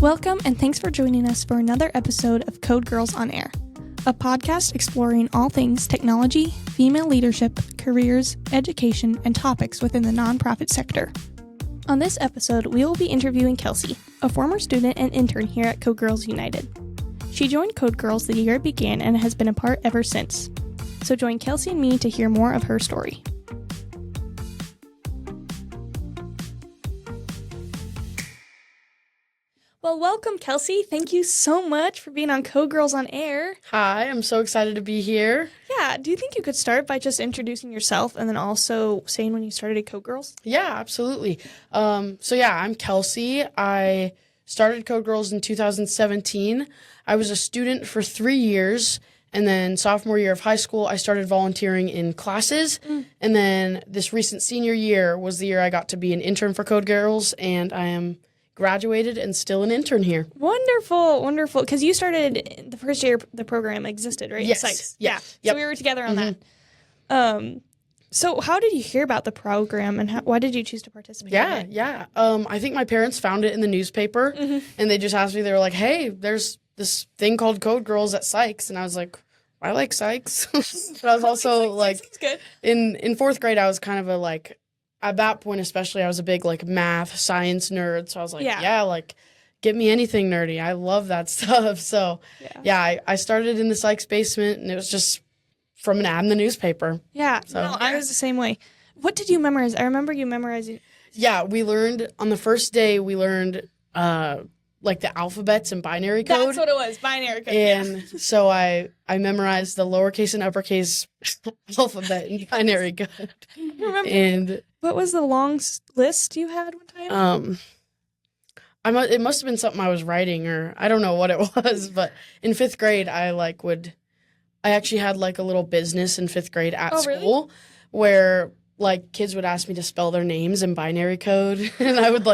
Welcome and thanks for joining us for another episode of Code Girls on Air, a podcast exploring all things technology, female leadership, careers, education, and topics within the nonprofit sector. On this episode, we will be interviewing Kelsea, a former student and intern here at Code Girls United. She joined Code Girls the year it began and has been a part ever since. So join Kelsea and me to hear more of her story. Well, welcome, Kelsea. Thank you so much for being on Code Girls on Air. Hi, I'm so excited to be here. Yeah, do you think you could start by just introducing yourself and then also saying when you started at Code Girls? Yeah, absolutely. I'm Kelsea. I started Code Girls in 2017. I was a student for 3 years, and then sophomore year of high school, I started volunteering in classes, and then this recent senior year was the year I got to be an intern for Code Girls, and I am graduated and still an intern here. Wonderful, wonderful. Because you started the first year the program existed, right? Yes. Sykes. Yeah. So we were together on that. So how did you hear about the program and why did you choose to participate in it? I think my parents found it in the newspaper and they just asked me, they were like, hey, there's this thing called Code Girls at Sykes. And I was like, I like Sykes. But I was also like, good. In fourth grade, I was kind of at that point especially, I was a big math, science nerd. So I was like, get me anything nerdy. I love that stuff. So I started in the Sykes basement and it was just from an ad in the newspaper. Yeah, so, I was the same way. What did you memorize? I remember you memorizing. Yeah, we learned, on the first day, we learned the alphabets and binary code. That's what it was, binary code. And so I memorized the lowercase and uppercase alphabet and binary code. Remember? And what was the long list you had one time? It must have been something I was writing, or I don't know what it was, but in fifth grade, I actually had a little business in fifth grade at school where kids would ask me to spell their names in binary code, and I would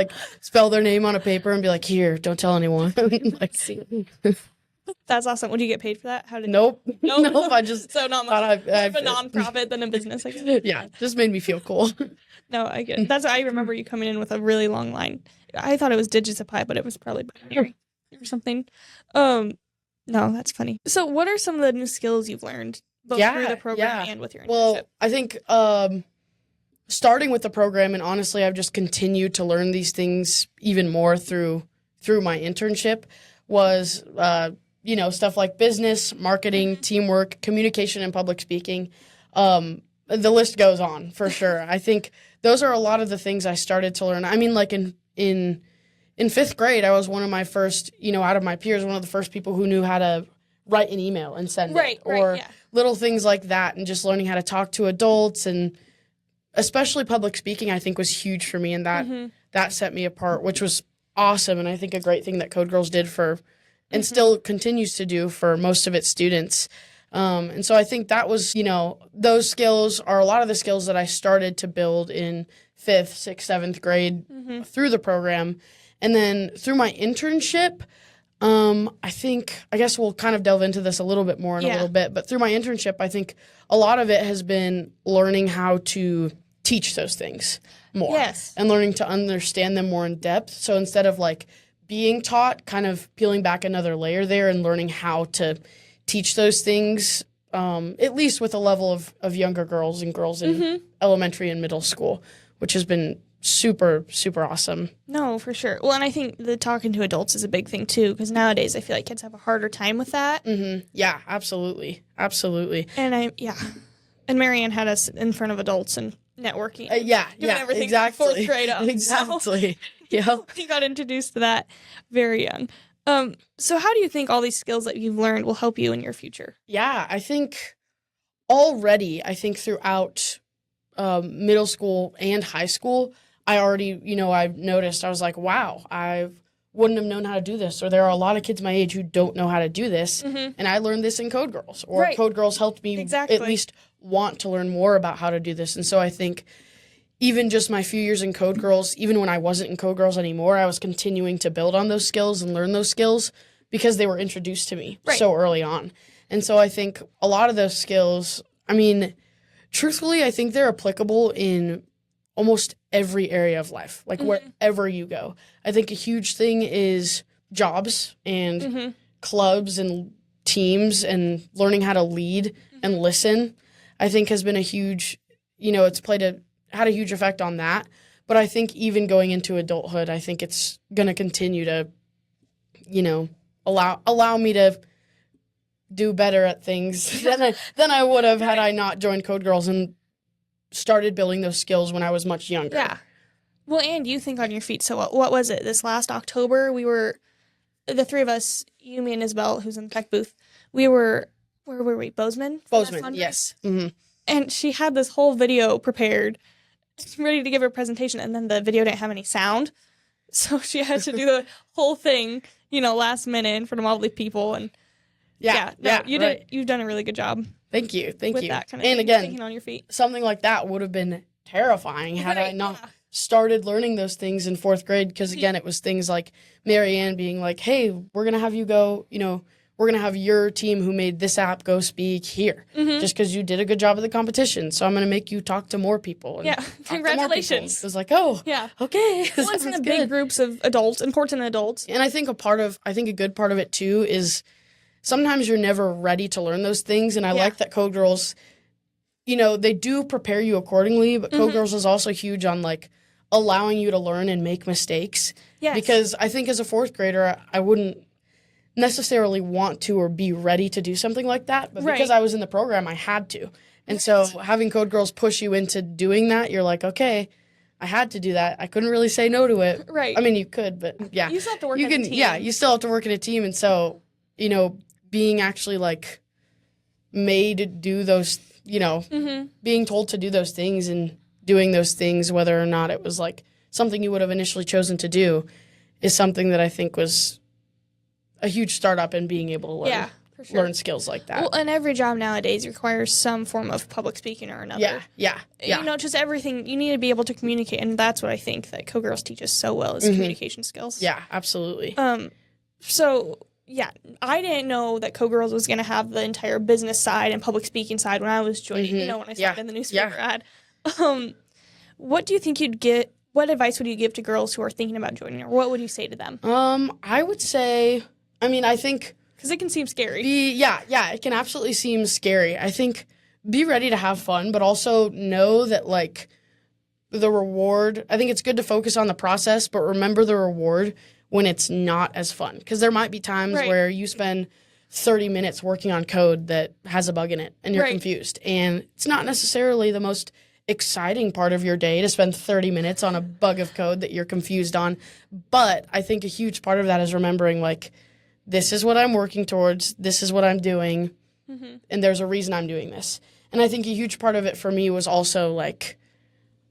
spell their name on a paper and be like, here, don't tell anyone. That's awesome. Would you get paid for that? Nope. I just so not much. More of a nonprofit than a business, I guess. Yeah, just made me feel cool. No, I get it. I remember you coming in with a really long line. I thought it was digits of pi, but it was probably binary or something. No, that's funny. So what are some of the new skills you've learned both through the program and with your internship? Well, I think starting with the program, and honestly, I've just continued to learn these things even more through my internship, was stuff like business, marketing, teamwork, communication, and public speaking. The list goes on for sure. I think those are a lot of the things I started to learn. I mean, in fifth grade, I was one of my first, out of my peers, one of the first people who knew how to write an email and send it, or little things like that, and just learning how to talk to adults, and especially public speaking, I think was huge for me, and that set me apart, which was awesome, and I think a great thing that Code Girls did for, and still continues to do for most of its students. And so I think that was, those skills are a lot of the skills that I started to build in 5th, 6th, 7th grade through the program. And then through my internship, I guess we'll kind of delve into this a little bit more in a little bit, but through my internship, I think a lot of it has been learning how to teach those things more and learning to understand them more in depth. So instead of being taught, kind of peeling back another layer there and learning how to teach those things, at least with a level of younger girls and girls in elementary and middle school, which has been super, super awesome. No, for sure. Well, and I think the talking to adults is a big thing too, because nowadays I feel like kids have a harder time with that. Yeah, absolutely. Absolutely. And and Marianne had us in front of adults and networking. Everything exactly. Fourth grade up. Exactly. So we got introduced to that very young. So how do you think all these skills that you've learned will help you in your future? Yeah, I think throughout middle school and high school, I already, I've noticed, I was like, wow, I wouldn't have known how to do this. Or there are a lot of kids my age who don't know how to do this. And I learned this in Code Girls. Or Code Girls helped me at least want to learn more about how to do this. And so I think even just my few years in Code Girls, even when I wasn't in Code Girls anymore, I was continuing to build on those skills and learn those skills because they were introduced to me so early on. And so I think a lot of those skills, truthfully, I think they're applicable in almost every area of life, wherever you go. I think a huge thing is jobs and clubs and teams and learning how to lead and listen, I think has been a huge, it's had a huge effect on that. But I think even going into adulthood, I think it's going to continue to, allow me to do better at things than I would have had I not joined Code Girls and started building those skills when I was much younger. Yeah. Well, and you think on your feet. So what was it? This last October, we were, the three of us, you, me, and Isabel, who's in the tech booth, we were, where were we? Bozeman? Bozeman, yes. Mm-hmm. And she had this whole video prepared, ready to give her presentation, and then the video didn't have any sound. So she had to do the whole thing, last minute in front of all the people. And you've done a really good job. Thank you. With that kind of thing, again, thinking on your feet. Something like that would have been terrifying had I not started learning those things in 4th grade. Because again, it was things like Marianne being like, "Hey, we're gonna have you go. We're gonna have your team who made this app go speak here, just because you did a good job at the competition. So I'm gonna make you talk to more people." And congratulations. It was like, oh, yeah, okay. Well, it's in the big groups of adults, important adults. And I think a good part of it too is sometimes you're never ready to learn those things. And I like that Code Girls, they do prepare you accordingly, but Code Girls is also huge on like allowing you to learn and make mistakes. Yes. Because I think as a 4th grader, I wouldn't necessarily want to or be ready to do something like that. But because I was in the program, I had to. And so having Code Girls push you into doing that, you're like, okay, I had to do that. I couldn't really say no to it. Right. I mean, you could, but yeah. You still have to work in a team. Yeah, you still have to work in a team. And so, being actually like made to do those, being told to do those things and doing those things, whether or not it was like something you would have initially chosen to do, is something that I think was a huge startup in being able to learn skills like that. Well, and every job nowadays requires some form of public speaking or another. Yeah. Just everything. You need to be able to communicate, and that's what I think that Code Girls teaches so well is communication skills. Yeah, absolutely. So, yeah, I didn't know that Code Girls was going to have the entire business side and public speaking side when I was joining, when I started in the newspaper ad. What do you think what advice would you give to girls who are thinking about joining, or what would you say to them? I would say, I think... Because it can seem scary. It can absolutely seem scary. I think be ready to have fun, but also know that, like, the reward... I think it's good to focus on the process, but remember the reward when it's not as fun. Because there might be times where you spend 30 minutes working on code that has a bug in it, and you're confused. And it's not necessarily the most exciting part of your day to spend 30 minutes on a bug of code that you're confused on. But I think a huge part of that is remembering, like, this is what I'm working towards, this is what I'm doing, and there's a reason I'm doing this. And I think a huge part of it for me was also, like,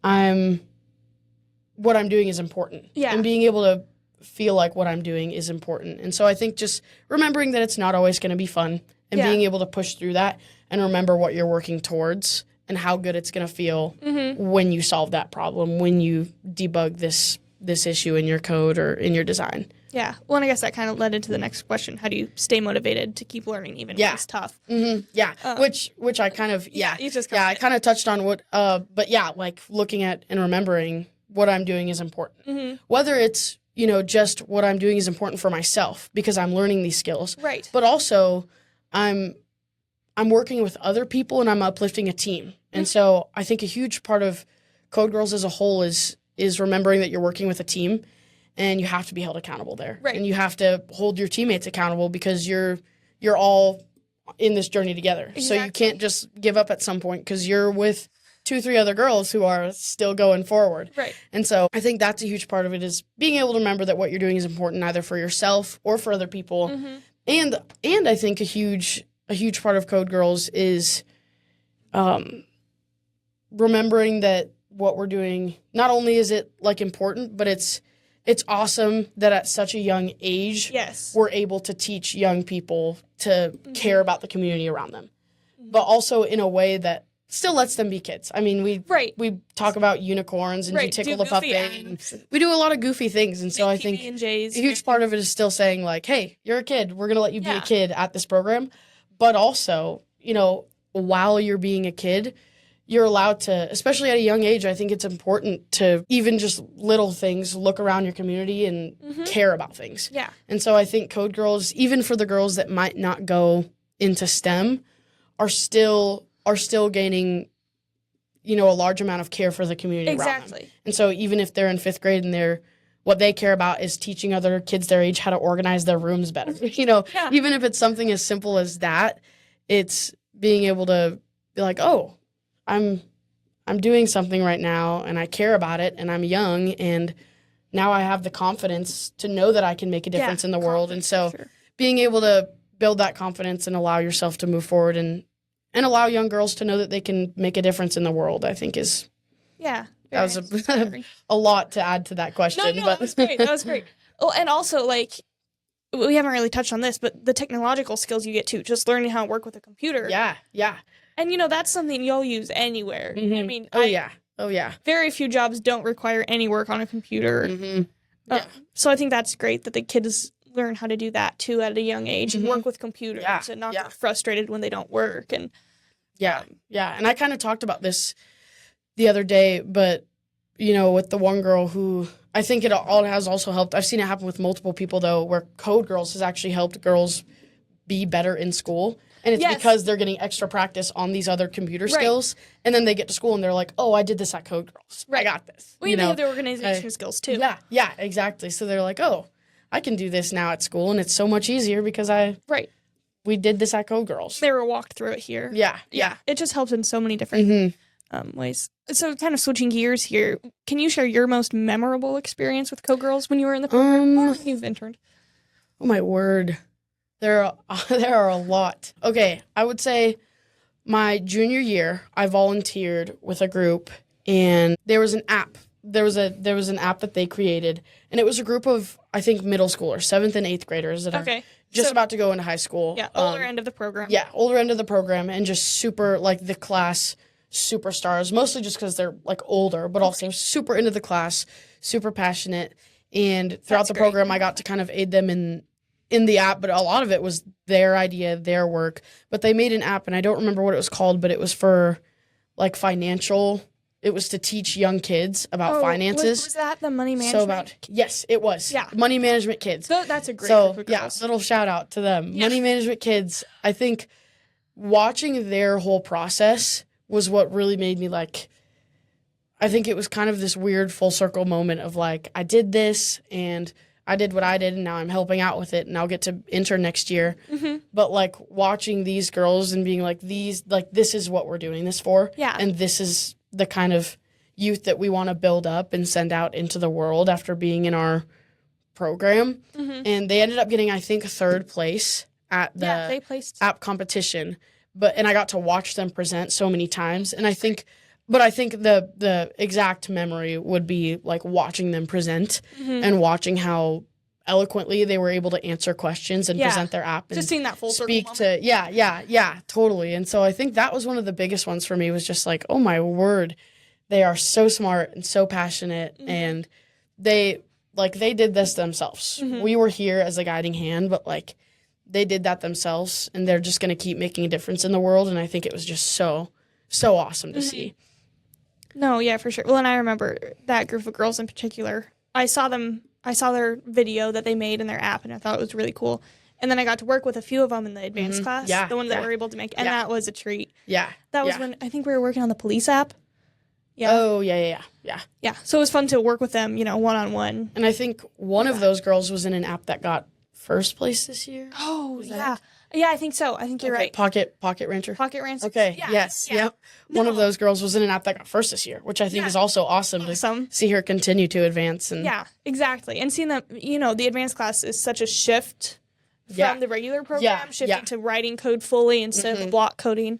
what I'm doing is important. Yeah. And being able to feel like what I'm doing is important. And so I think just remembering that it's not always going to be fun and being able to push through that and remember what you're working towards and how good it's going to feel when you solve that problem, when you debug this issue in your code or in your design. Yeah. Well, and I guess that kind of led into the next question. How do you stay motivated to keep learning even when it's tough? Yeah. Which I kind of, I kind of touched on what, but yeah, like looking at and remembering what I'm doing is important. Whether it's, just what I'm doing is important for myself because I'm learning these skills. Right. But also I'm working with other people and I'm uplifting a team. And so I think a huge part of Code Girls as a whole is remembering that you're working with a team and you have to be held accountable there. Right. And you have to hold your teammates accountable because you're all in this journey together. Exactly. So you can't just give up at some point because you're with 2-3 other girls who are still going forward. Right. And so I think that's a huge part of it is being able to remember that what you're doing is important either for yourself or for other people. And I think a huge part of Code Girls is remembering that what we're doing, not only is it like important, but it's awesome that at such a young age, we're able to teach young people to care about the community around them, but also in a way that still lets them be kids. I mean, we talk about unicorns and you tickle the puppet. We do a lot of goofy things, and so I think a huge part of it is still saying like, "Hey, you're a kid. We're gonna let you be a kid at this program," but also, while you're being a kid, you're allowed to, especially at a young age, I think it's important to even just little things, look around your community and care about things. Yeah. And so I think Code Girls, even for the girls that might not go into STEM, are still gaining, a large amount of care for the community around them. And so even if they're in 5th grade and what they care about is teaching other kids their age how to organize their rooms better. Even if it's something as simple as that, it's being able to be like, oh, I'm doing something right now and I care about it and I'm young and now I have the confidence to know that I can make a difference in the world. And so being able to build that confidence and allow yourself to move forward and allow young girls to know that they can make a difference in the world, I think is... Yeah. That was a lot to add to that question. No, that was great. That was great. Oh, and also, like, we haven't really touched on this, but the technological skills you get, too. Just learning how to work with a computer. Yeah. And, that's something you'll use anywhere. Mm-hmm. I mean... Oh, yeah. Very few jobs don't require any work on a computer. Mm-hmm. Yeah. So I think that's great that the kids learn how to do that, too, at a young age and work with computers and not get frustrated when they don't work. And Yeah. And I kind of talked about this the other day, but, with the one girl who I think it all has also helped. I've seen it happen with multiple people, though, where Code Girls has actually helped girls be better in school. And it's because they're getting extra practice on these other computer skills. And then they get to school and they're like, oh, I did this at Code Girls. I got this. Well, they have their organization skills, too. Yeah, exactly. So they're like, oh, I can do this now at school. And it's so much easier because we did this at Code Girls. They were walked through it here. Yeah. It just helps in so many different ways. So kind of switching gears here, can you share your most memorable experience with Code Girls when you were in the program or when you've interned? Oh, my word. There are a lot. Okay, I would say my junior year, I volunteered with a group, and there was an app. There was an app that they created, and it was a group of, I think, middle schoolers, 7th and 8th graders that are just about to go into high school. Yeah, older end of the program. Yeah, older end of the program, and just super, like, the class superstars, mostly just because they're, like, older, but also super into the class, super passionate. And throughout the program, I got to kind of aid them in the app, but a lot of it was their idea, their work. But they made an app, and I don't remember what it was called, but it was for, like, financial. It was to teach young kids about finances. Was that the money management? Yes, it was. Yeah. Money management kids. That's a great group of girls. Little shout out to them. Yeah. Money management kids. I think watching their whole process was what really made me like, I think it was kind of this weird full circle moment of like, I did this and I did what I did and now I'm helping out with it and I'll get to intern next year. Mm-hmm. But like watching these girls and being like, this is what we're doing this for. Yeah. And this is the kind of youth that we want to build up and send out into the world after being in our program. Mm-hmm. And they ended up getting, I think, 3rd place at the app competition. And I got to watch them present so many times. And I think the exact memory would be like watching them present and watching how eloquently they were able to answer questions and present their app and just seeing that full speak circle to totally. And so I think that was one of the biggest ones for me, was just like, oh my word, they are so smart and so passionate and they did this themselves. We were here as a guiding hand, but like they did that themselves and they're just going to keep making a difference in the world. And I think it was just so awesome to see. No, yeah, for sure. Well, and I remember that group of girls in particular. I saw their video that they made in their app, and I thought it was really cool. And then I got to work with a few of them in the advanced class, the ones that were able to make, and that was a treat. Yeah. That was when I think we were working on the police app. Yeah. Oh, yeah. Yeah, so it was fun to work with them, one-on-one. And I think one of those girls was in an app that got 1st place this year. Oh, yeah. Yeah, I think so. I think you're right. Pocket Rancher. Pocket Rancher. Okay, yes, yep. No. One of those girls was in an app that got 1st this year, which I think is also awesome to see her continue to advance. And yeah, exactly. And seeing that, the advanced class is such a shift from the regular program, shifting to writing code fully instead of block coding.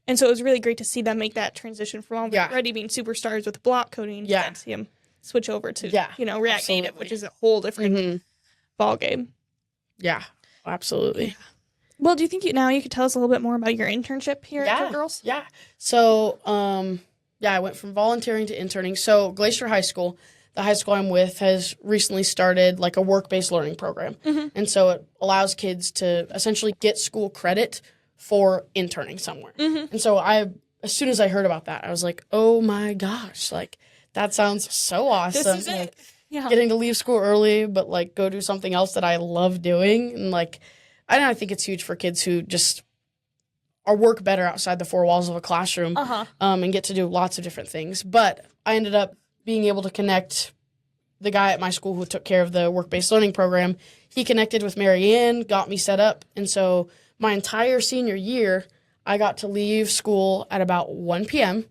And so it was really great to see them make that transition from already being superstars with block coding to then see them switch over to, React Native, which is a whole different ballgame. Yeah, absolutely. Yeah. Well, do you think you could tell us a little bit more about your internship here at Code Girls? Yeah. So, I went from volunteering to interning. So, Glacier High School, the high school I'm with, has recently started like a work-based learning program. Mm-hmm. And so it allows kids to essentially get school credit for interning somewhere. Mm-hmm. And so I as soon as I heard about that, I was like, oh my gosh, like that sounds so awesome. This is like, it. Yeah. Getting to leave school early, but like go do something else that I love doing. And like, I think it's huge for kids who just are work better outside the four walls of a classroom and get to do lots of different things. But I ended up being able to connect the guy at my school who took care of the work-based learning program. He connected with Mary Ann, got me set up. And so my entire senior year, I got to leave school at about 1 p.m.,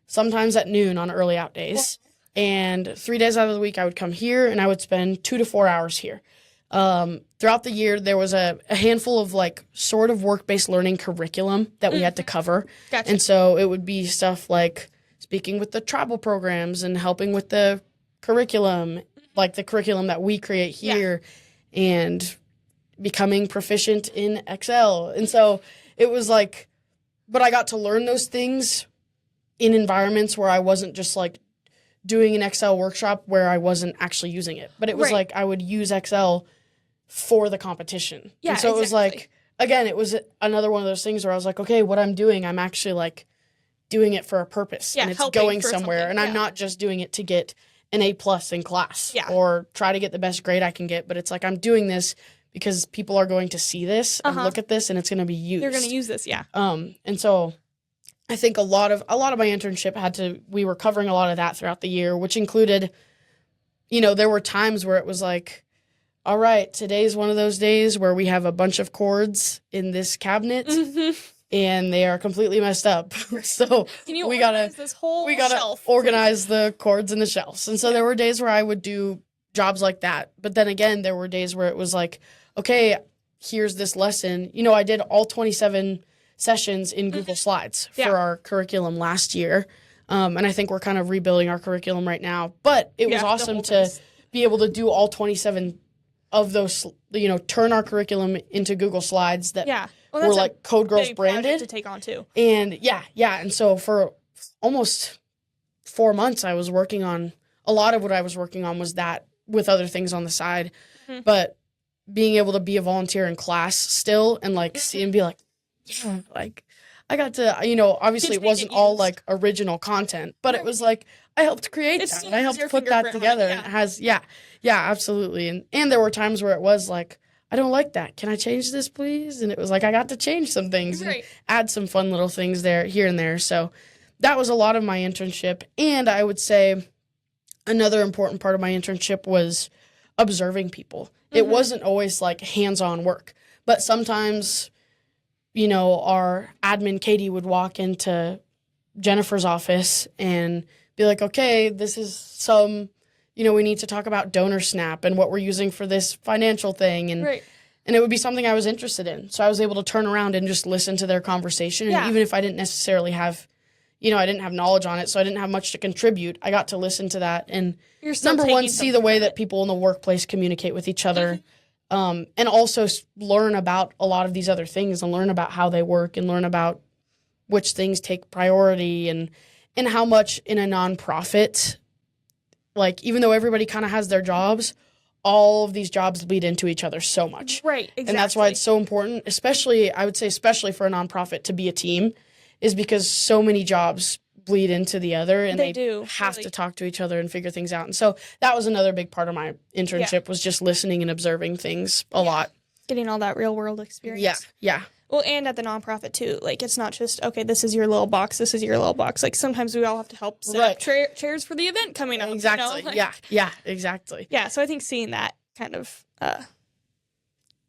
sometimes at noon on early out days. And 3 days out of the week, I would come here and I would spend 2 to 4 hours here. Throughout the year, there was a handful of like sort of work-based learning curriculum that we had to cover. Gotcha. And so it would be stuff like speaking with the tribal programs and helping with the curriculum, like the curriculum that we create here, and becoming proficient in Excel. And so it was like, but I got to learn those things in environments where I wasn't just like doing an Excel workshop where I wasn't actually using it. But it was like I would use Excel for the competition. Yeah, and so it was like, again, it was another one of those things where I was like, okay, what I'm doing, I'm actually like doing it for a purpose. Yeah, and it's going somewhere. And I'm not just doing it to get an A+ in class or try to get the best grade I can get. But it's like I'm doing this because people are going to see this and look at this and it's going to be used. They're going to use this, And so I think a lot of my internship we were covering a lot of that throughout the year, which included, there were times where it was like, all right, today's one of those days where we have a bunch of cords in this cabinet and they are completely messed up. So we gotta organize the cords in the shelves. And so there were days where I would do jobs like that. But then again, there were days where it was like, okay, here's this lesson. I did all 27 sessions in Google Slides for our curriculum last year. And I think we're kind of rebuilding our curriculum right now. But it was awesome to be able to do all 27 of those, turn our curriculum into Google Slides that were like Code Girls branded. To take on too. And and so for almost 4 months, I was working on, a lot of what I was working on was that with other things on the side. But being able to be a volunteer in class still and like see and be like, like I got to, obviously it wasn't all like original content, but it was like I helped create that and I helped put that together. And it has, absolutely. And there were times where it was like, I don't like that. Can I change this, please? And it was like I got to change some things and add some fun little things there, here and there. So that was a lot of my internship. And I would say another important part of my internship was observing people. It wasn't always like hands-on work, but sometimes our admin, Katie, would walk into Jennifer's office and be like, okay, this is some, we need to talk about Donor Snap and what we're using for this financial thing. And and it would be something I was interested in. So I was able to turn around and just listen to their conversation. And even if I didn't necessarily have, I didn't have knowledge on it, so I didn't have much to contribute, I got to listen to that. And number one, see the way that people in the workplace communicate with each other. And also learn about a lot of these other things and learn about how they work and learn about which things take priority and how much in a nonprofit, like even though everybody kind of has their jobs, all of these jobs bleed into each other so much. Right, exactly. And that's why it's so important, especially for a nonprofit to be a team, is because so many jobs bleed into the other and they have to talk to each other and figure things out. And so that was another big part of my internship was just listening and observing things a lot. Getting all that real world experience. Yeah. Well, and at the nonprofit too, like it's not just, okay, this is your little box, this is your little box. Like sometimes we all have to help set up chairs for the event coming up. Exactly. Exactly. Yeah. So I think seeing that kind of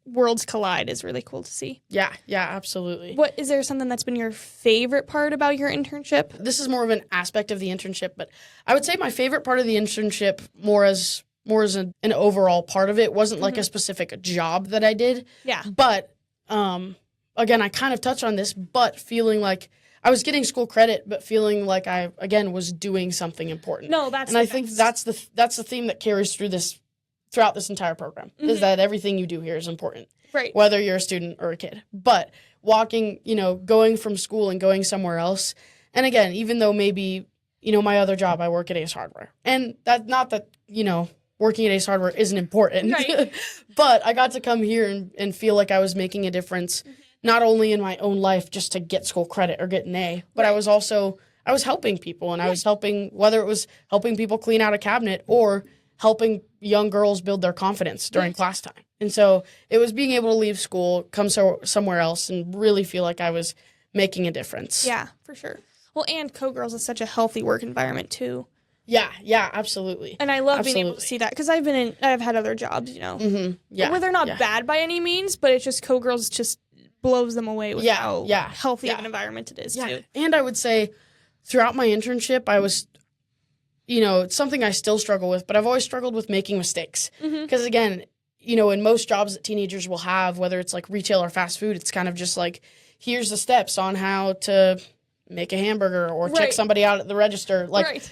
worlds collide is really cool to see. Yeah, absolutely. What is there something that's been your favorite part about your internship? This is more of an aspect of the internship, but I would say my favorite part of the internship more as an overall part of it wasn't like a specific job that I did. Yeah. But again, I kind of touched on this, but feeling like I was getting school credit, but feeling like I again was doing something important. No, that's I think that's the theme that carries throughout this entire program is that everything you do here is important, right? Whether you're a student or a kid. But walking, going from school and going somewhere else, and again, even though maybe my other job, I work at Ace Hardware, and that not that working at Ace Hardware isn't important, right. But I got to come here and feel like I was making a difference, not only in my own life just to get school credit or get an A, but I was helping people, and I was helping, whether it was helping people clean out a cabinet or helping young girls build their confidence during class time. And so it was being able to leave school, come somewhere else, and really feel like I was making a difference. Yeah, for sure. Well, and Code Girls is such a healthy work environment too. Yeah, absolutely. And I love being able to see that because I've had other jobs, where they're not bad by any means, but it's just Code Girls just blows them away with how healthy of an environment it is too. And I would say throughout my internship, I was, it's something I still struggle with, but I've always struggled with making mistakes. Because again, in most jobs that teenagers will have, whether it's like retail or fast food, it's kind of just like, here's the steps on how to make a hamburger or check somebody out at the register. Like,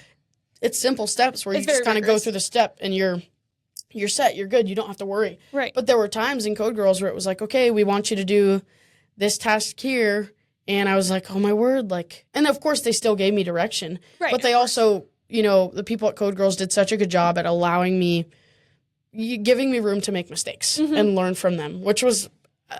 it's simple steps where you just kind of go through the step and you're set, you're good, you don't have to worry. Right. But there were times in Code Girls where it was like, okay, we want you to do this task here. And I was like, oh my word, like, and of course they still gave me direction. Right. But they also, the people at Code Girls did such a good job at allowing me, giving me room to make mistakes and learn from them, which was,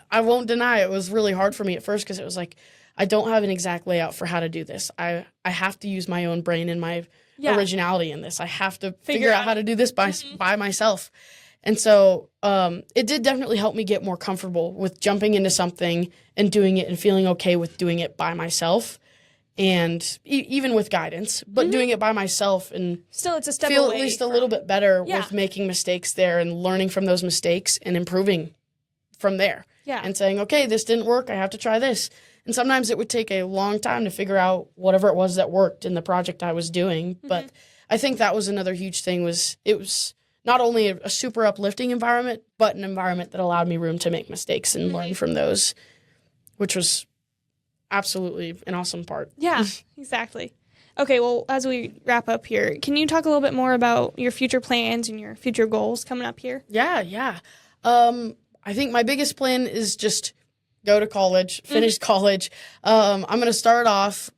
I won't deny, it was really hard for me at first because it was like, I don't have an exact layout for how to do this. I have to use my own brain and my originality in this. I have to figure out how to do this by myself. And so it did definitely help me get more comfortable with jumping into something and doing it and feeling okay with doing it by myself, and even with guidance, but doing it by myself and still it's a step feel away at least a little bit better with making mistakes there and learning from those mistakes and improving from there. Yeah. And saying, okay, this didn't work, I have to try this. And sometimes it would take a long time to figure out whatever it was that worked in the project I was doing. But I think that was another huge thing, was it was not only a super uplifting environment, but an environment that allowed me room to make mistakes and learn from those, which was absolutely an awesome part. Yeah, exactly. Okay, well, as we wrap up here, can you talk a little bit more about your future plans and your future goals coming up here? Yeah. I think my biggest plan is just go to college, finish college. I'm going to start off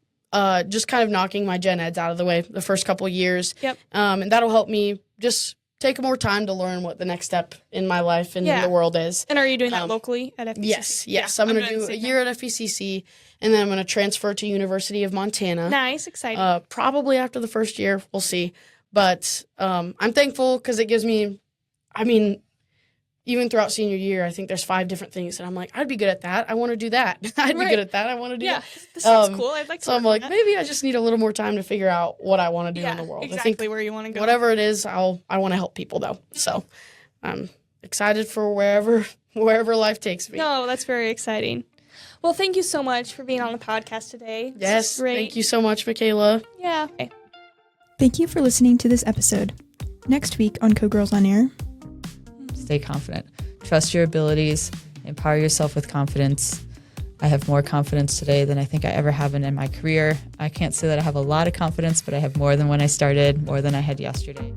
just kind of knocking my gen eds out of the way the first couple of years. Yep. And that'll help me just take more time to learn what the next step in my life and in the world is. And are you doing that locally at FECC? Yes. I'm going to do a year at FECC, and then I'm going to transfer to University of Montana. Nice, exciting. Probably after the first year, we'll see. But I'm thankful because it gives me, even throughout senior year, I think there's 5 different things that I'm like, I'd be good at that. I want to do that. I'd be good at that. I want to do that. This is cool. I'd like to. So I'm like, maybe I just need a little more time to figure out what I want to do in the world. Exactly, I think where you want to go. Whatever it is, I want to help people though. So I'm excited for wherever life takes me. No, that's very exciting. Well, thank you so much for being on the podcast today. Yes, thank you so much, Makayla. Yeah. Okay. Thank you for listening to this episode. Next week on Code Girls on Air. Stay confident. Trust your abilities. Empower yourself with confidence. I have more confidence today than I think I ever have in my career. I can't say that I have a lot of confidence, but I have more than when I started, more than I had yesterday.